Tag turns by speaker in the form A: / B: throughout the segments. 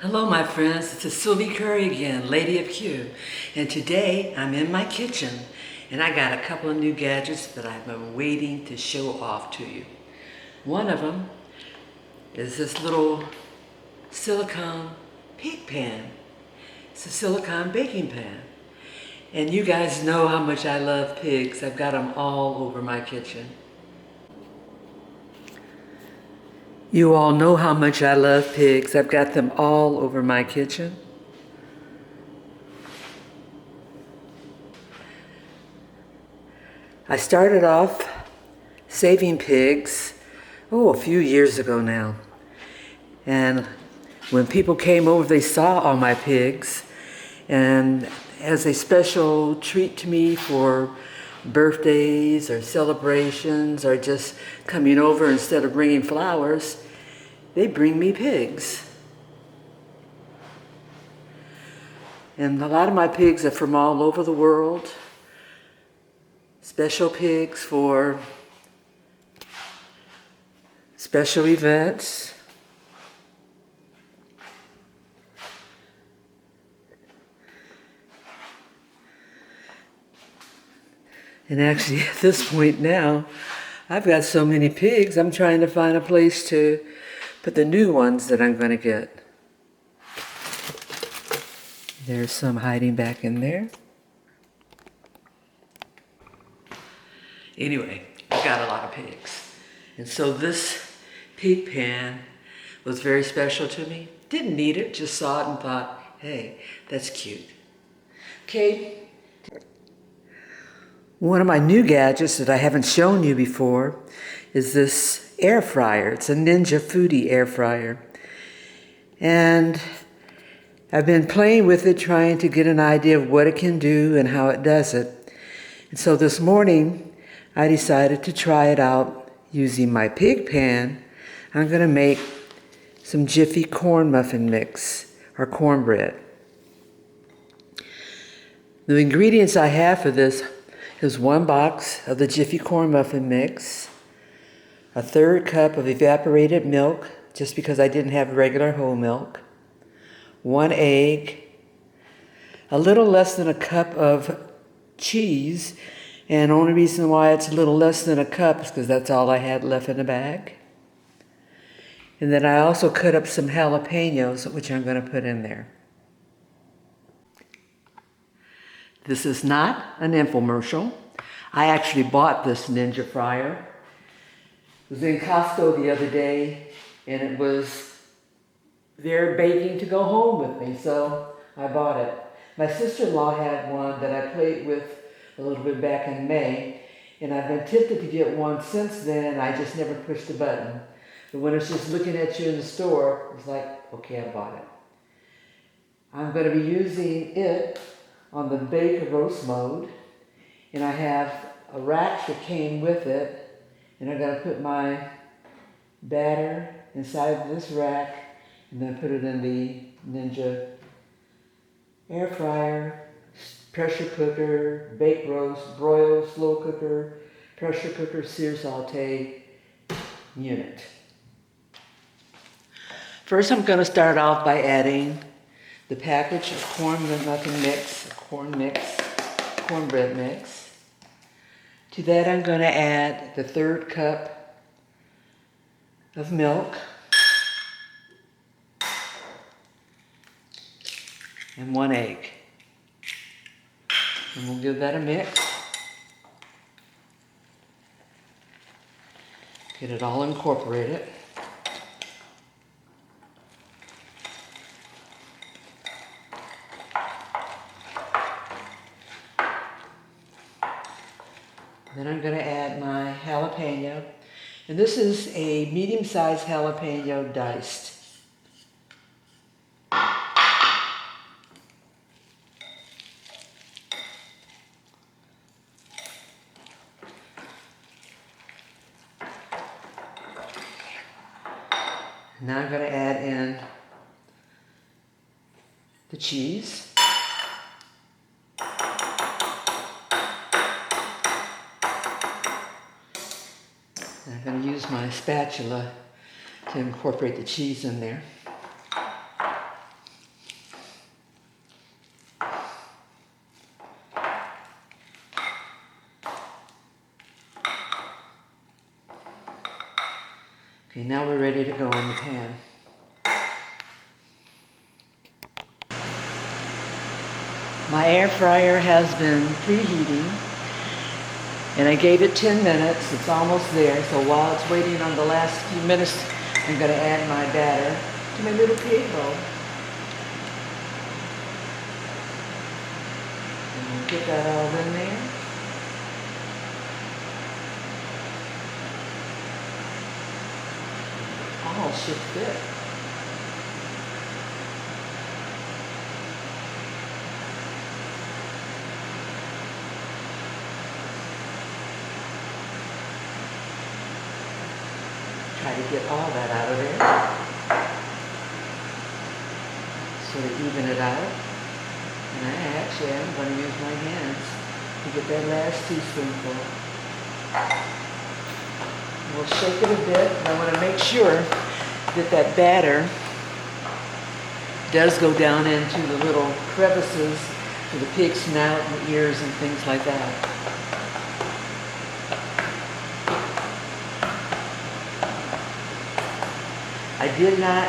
A: Hello my friends, it's Sylvie Curry again, Lady of Q. And today I'm in my kitchen and I got a couple of new gadgets that I've been waiting to show off to you. One of them is this little silicone pig pan. It's a silicone baking pan. And you guys know how much I love pigs. I've got them all over my kitchen. You all know how much I love pigs. I've got them all over my kitchen. I started off saving pigs, a few years ago now. And when people came over, they saw all my pigs. And as a special treat to me for birthdays or celebrations or just coming over instead of bringing flowers, they bring me pigs. And a lot of my pigs are from all over the world. Special pigs for special events. And actually at this point now, I've got so many pigs, I'm trying to find a place to put the new ones that I'm going to get. There's some hiding back in there. Anyway, I've got a lot of pigs. And so this pig pan was very special to me. Didn't need it, just saw it and thought, hey, that's cute. Okay. One of my new gadgets that I haven't shown you before is this air fryer. It's a Ninja Foodi air fryer. And I've been playing with it, trying to get an idea of what it can do and how it does it. And so this morning, I decided to try it out using my pig pan. I'm going to make some Jiffy corn muffin mix or cornbread. The ingredients I have for this is 1 box of the Jiffy corn muffin mix, a 1/3 cup of evaporated milk, just because I didn't have regular whole milk, 1 egg, a little less than a cup of cheese, and the only reason why it's a little less than a cup is because that's all I had left in the bag. And then I also cut up some jalapenos, which I'm going to put in there. This is not an infomercial. I actually bought this Ninja fryer. It was in Costco the other day, and it was there begging to go home with me, so I bought it. My sister-in-law had one that I played with a little bit back in May, and I've been tempted to get one since then. I just never pushed the button. But when it's just looking at you in the store, it's like, okay, I bought it. I'm going to be using it on the bake roast mode, and I have a rack that came with it, and I'm going to put my batter inside this rack and then put it in the Ninja air fryer, pressure cooker, bake roast, broil, slow cooker, pressure cooker, sear saute unit. First I'm going to start off by adding the package of cornbread mix. To that I'm going to add the 1/3 cup of milk and 1 egg. And we'll give that a mix. Get it all incorporated. Then I'm going to add my jalapeno. And this is a medium-sized jalapeno diced. Now I'm going to add in the cheese. I'm going to use my spatula to incorporate the cheese in there. Okay, now we're ready to go in the pan. My air fryer has been preheating, and I gave it 10 minutes. It's almost there, so while it's waiting on the last few minutes, I'm going to add my batter to my little cake bowl. And we'll get that all in there. All should fit. Try to get all that out of there. Sort of even it out. And I'm going to use my hands to get that last teaspoonful. We'll shake it a bit, and I want to make sure that that batter does go down into the little crevices to the pig's snout and ears and things like that. I did not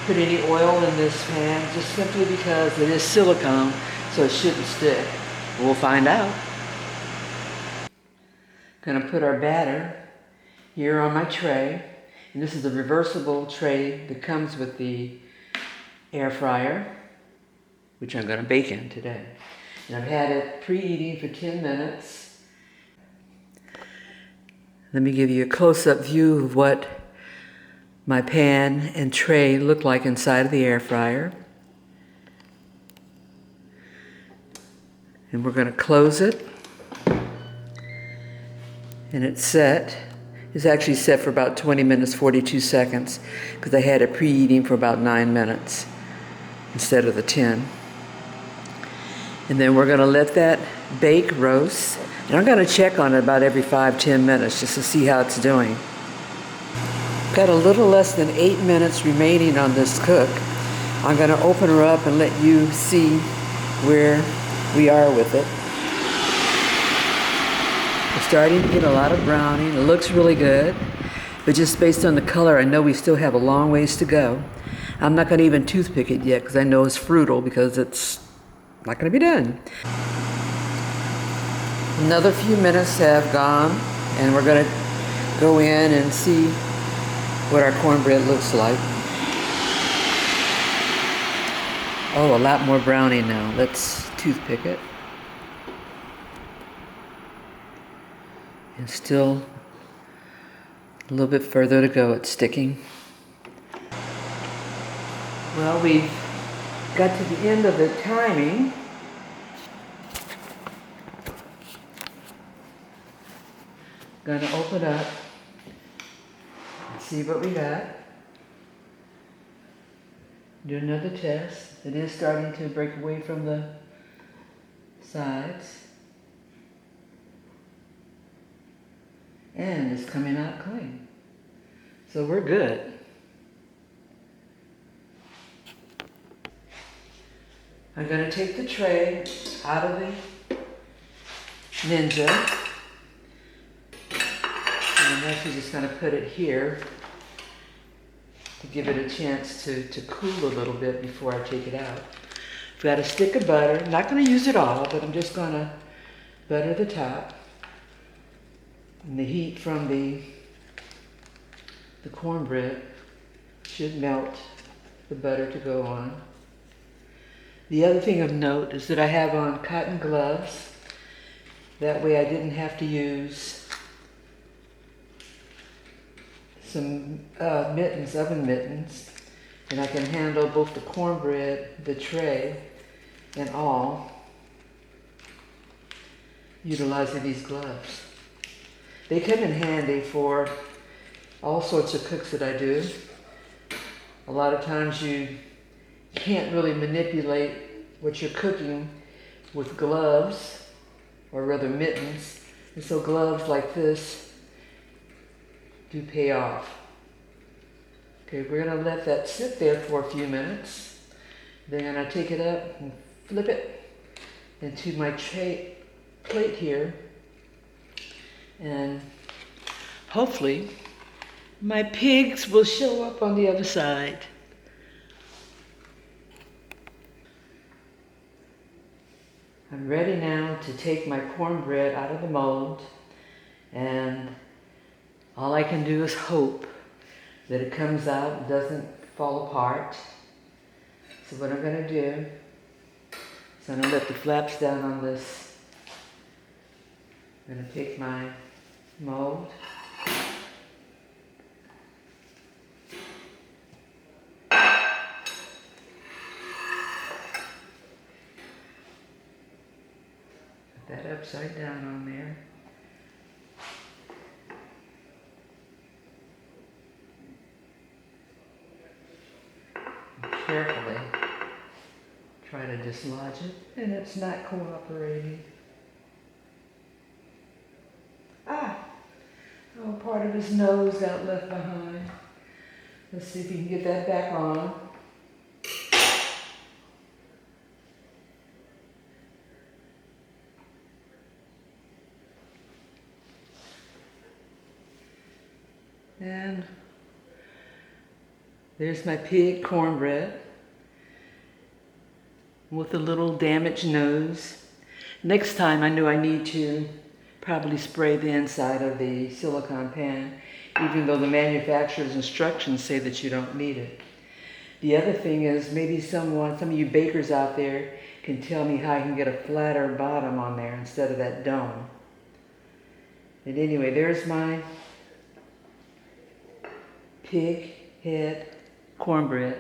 A: put any oil in this pan just simply because it is silicone, so it shouldn't stick. We'll find out. Gonna put our batter here on my tray, and this is a reversible tray that comes with the air fryer, which I'm gonna bake in today. And I've had it preheating for 10 minutes. Let me give you a close-up view of what my pan and tray look like inside of the air fryer. And we're going to close it. And it's set. It's actually set for about 20 minutes, 42 seconds, because I had it preheating for about 9 minutes instead of the 10. And then we're going to let that bake roast. And I'm going to check on it about every 5-10 minutes just to see how it's doing. Got a little less than 8 minutes remaining on this cook. I'm going to open her up and let you see where we are with it. It's starting to get a lot of browning. It looks really good, but just based on the color, I know we still have a long ways to go. I'm not going to even toothpick it yet because I know it's frugal because it's not going to be done. Another few minutes have gone, and we're going to go in and see what our cornbread looks like. Oh, a lot more browning now. Let's toothpick it. And still a little bit further to go. It's sticking. Well, we've got to the end of the timing. Gonna open up. See what we got. Do another test. It is starting to break away from the sides. And it's coming out clean. So we're good. I'm going to take the tray out of the Ninja. And I'm actually just going to put it here to give it a chance to cool a little bit before I take it out. I've got a stick of butter. I'm not going to use it all, but I'm just going to butter the top. And the heat from the cornbread should melt the butter to go on. The other thing of note is that I have on cotton gloves. That way I didn't have to use some mittens, oven mittens, and I can handle both the cornbread, the tray, and all utilizing these gloves. They come in handy for all sorts of cooks that I do. A lot of times you can't really manipulate what you're cooking with gloves, or rather mittens, and so gloves like this do pay off. Okay, we're going to let that sit there for a few minutes. Then I'm going to take it up and flip it into my plate here. And hopefully My pigs will show up on the other side. I'm ready now to take my cornbread out of the mold, and all I can do is hope that it comes out and doesn't fall apart. So what I'm going to do is I'm going to let the flaps down on this. I'm going to pick my mold. Put that upside down on there. Carefully try to dislodge it, and it's not cooperating. Ah! Oh, part of his nose got left behind. Let's see if we can get that back on. And there's my pig cornbread with a little damaged nose. Next time I know I need to probably spray the inside of the silicone pan, even though the manufacturer's instructions say that you don't need it. The other thing is maybe some of you bakers out there can tell me how I can get a flatter bottom on there instead of that dome. And anyway, there's my pig head cornbread.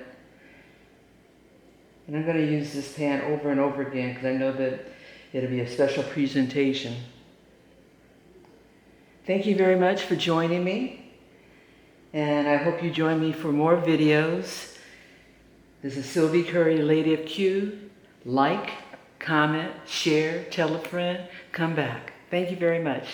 A: And I'm going to use this pan over and over again because I know that it'll be a special presentation. Thank you very much for joining me. And I hope you join me for more videos. This is Sylvie Curry, Lady of Q. Like, comment, share, tell a friend, come back. Thank you very much.